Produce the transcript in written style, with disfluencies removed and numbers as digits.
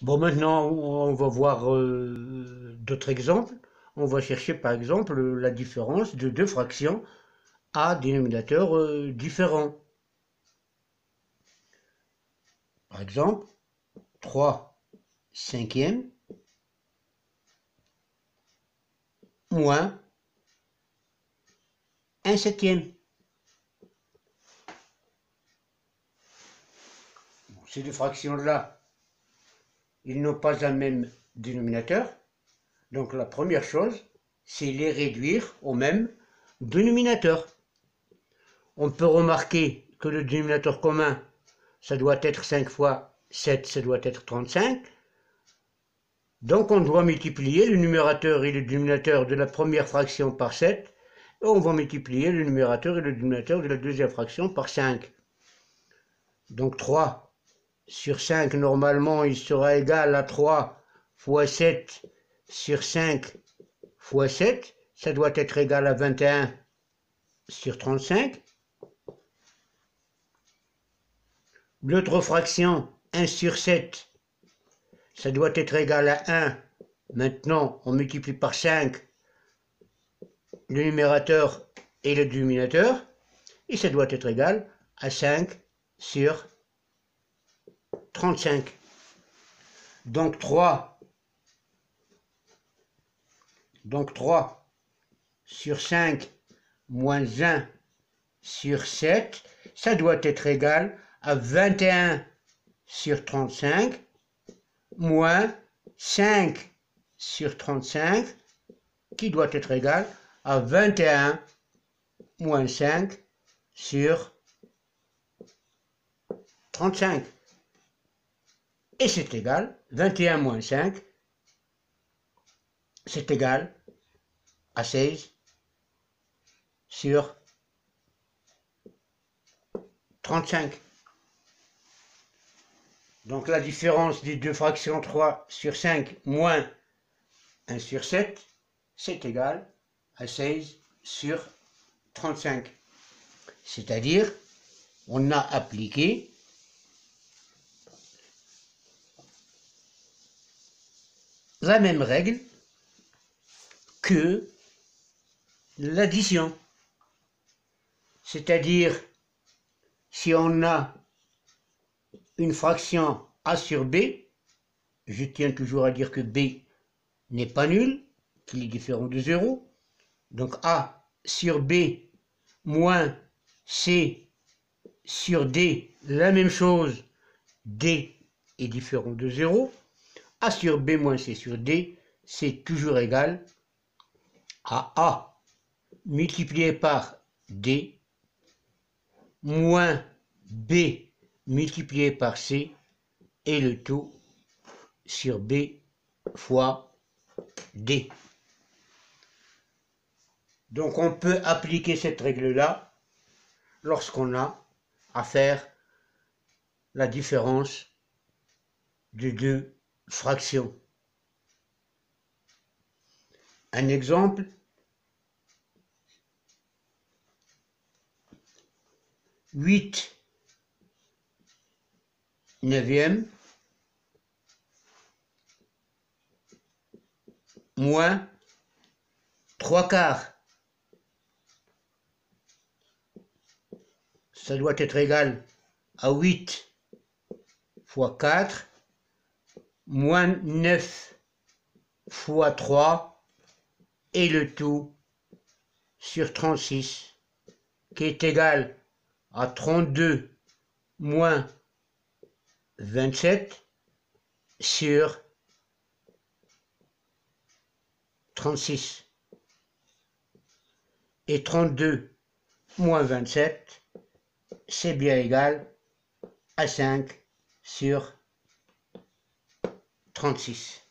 Bon, maintenant, on va voir d'autres exemples. On va chercher par exemple la différence de deux fractions à dénominateur différent. Par exemple, 3 cinquièmes moins 1 septième. Ces deux fractions-là, ils n'ont pas un même dénominateur. Donc la première chose, c'est les réduire au même dénominateur. On peut remarquer que le dénominateur commun, ça doit être 5 fois 7, ça doit être 35. Donc on doit multiplier le numérateur et le dénominateur de la première fraction par 7. Et on va multiplier le numérateur et le dénominateur de la deuxième fraction par 5. Donc 3 sur 5, normalement, il sera égal à 3 fois 7 sur 5 fois 7. Ça doit être égal à 21 sur 35. L'autre fraction, 1 sur 7, ça doit être égal à 1. Maintenant, on multiplie par 5 le numérateur et le dénominateur, et ça doit être égal à 5 sur 35. Donc 3 sur 5 moins 1 sur 7, ça doit être égal à 21 sur 35 moins 5 sur 35 qui doit être égal à 21 moins 5 sur 35. Et c'est égal, 21 moins 5, c'est égal à 16 sur 35. Donc la différence des deux fractions 3 sur 5 moins 1 sur 7, c'est égal à 16 sur 35. C'est-à-dire, on a appliqué la même règle que l'addition. C'est-à-dire, si on a une fraction a sur b, je tiens toujours à dire que b n'est pas nul, qu'il est différent de 0. Donc a sur b moins c sur d, la même chose, d est différent de 0. A sur b moins c sur d, c'est toujours égal à a multiplié par d moins b multiplié par c et le tout sur b fois d. Donc on peut appliquer cette règle-là lorsqu'on a à faire la différence de deux fractions. Un exemple, 8 neuvième moins 3 quarts. Ça doit être égal à 8 fois 4 moins 9 fois 3 et le tout sur 36 qui est égal à 32 moins 27 sur 36. Et 32 moins 27, c'est bien égal à 5 sur 36.